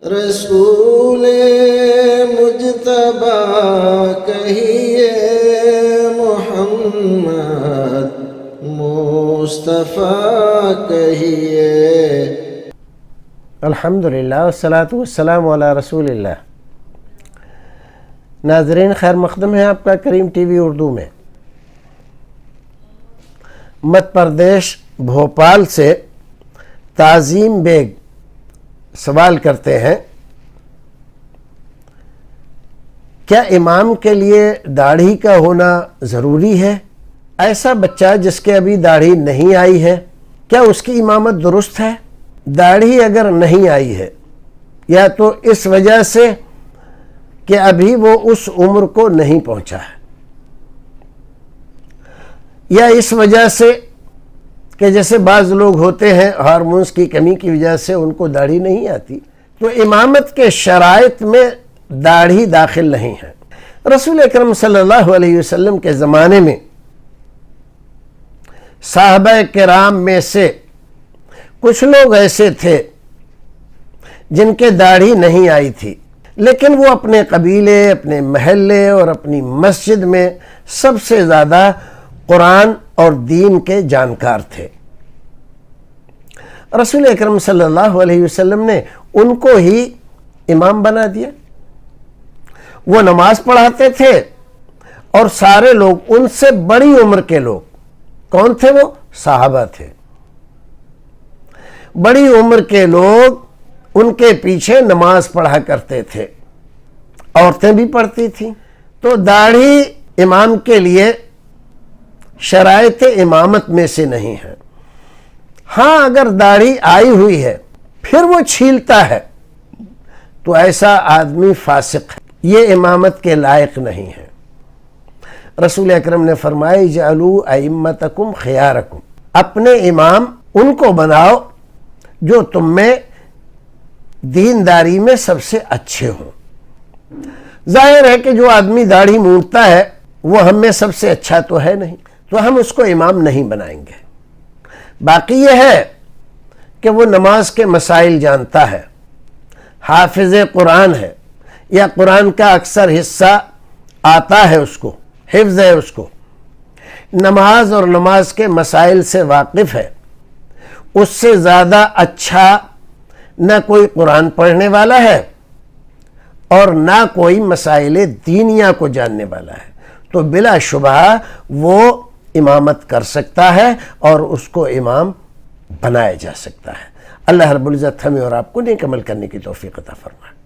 رسول مجتبی کہیے، محمد مصطفیٰ کہیے۔ الحمدللہ والصلاة والسلام علی رسول اللہ۔ ناظرین، خیر مقدم ہے آپ کا کریم ٹی وی اردو میں۔ مدھیہ پردیش بھوپال سے تعظیم بیگ سوال کرتے ہیں، کیا امام کے لیے داڑھی کا ہونا ضروری ہے؟ ایسا بچہ جس کے ابھی داڑھی نہیں آئی ہے، کیا اس کی امامت درست ہے؟ داڑھی اگر نہیں آئی ہے، یا تو اس وجہ سے کہ ابھی وہ اس عمر کو نہیں پہنچا ہے، یا اس وجہ سے کہ جیسے بعض لوگ ہوتے ہیں ہارمونز کی کمی کی وجہ سے ان کو داڑھی نہیں آتی، تو امامت کے شرائط میں داڑھی داخل نہیں ہے۔ رسول اکرم صلی اللہ علیہ وسلم کے زمانے میں صحابہ کرام میں سے کچھ لوگ ایسے تھے جن کے داڑھی نہیں آئی تھی، لیکن وہ اپنے قبیلے، اپنے محلے اور اپنی مسجد میں سب سے زیادہ قرآن اور دین کے جانکار تھے۔ رسول اکرم صلی اللہ علیہ وسلم نے ان کو ہی امام بنا دیا۔ وہ نماز پڑھاتے تھے اور سارے لوگ، ان سے بڑی عمر کے لوگ کون تھے؟ وہ صحابہ تھے۔ بڑی عمر کے لوگ ان کے پیچھے نماز پڑھا کرتے تھے، عورتیں بھی پڑھتی تھیں۔ تو داڑھی امام کے لیے شرائط امامت میں سے نہیں ہے۔ ہاں، اگر داڑھی آئی ہوئی ہے پھر وہ چھیلتا ہے تو ایسا آدمی فاسق ہے، یہ امامت کے لائق نہیں ہے۔ رسول اکرم نے فرمایا اجعلوا ائمتکم خیارکم، اپنے امام ان کو بناؤ جو تم میں دینداری میں سب سے اچھے ہوں۔ ظاہر ہے کہ جو آدمی داڑھی مونڈتا ہے وہ ہم میں سب سے اچھا تو ہے نہیں، تو ہم اس کو امام نہیں بنائیں گے۔ باقی یہ ہے کہ وہ نماز کے مسائل جانتا ہے، حافظ قرآن ہے، یا قرآن کا اکثر حصہ آتا ہے، اس کو حفظ ہے، اس کو نماز اور نماز کے مسائل سے واقف ہے، اس سے زیادہ اچھا نہ کوئی قرآن پڑھنے والا ہے اور نہ کوئی مسائل دینیہ کو جاننے والا ہے، تو بلا شبہ وہ امامت کر سکتا ہے اور اس کو امام بنایا جا سکتا ہے۔ اللہ رب العزت ہمیں اور آپ کو نیک عمل کرنے کی توفیق عطا فرمائے۔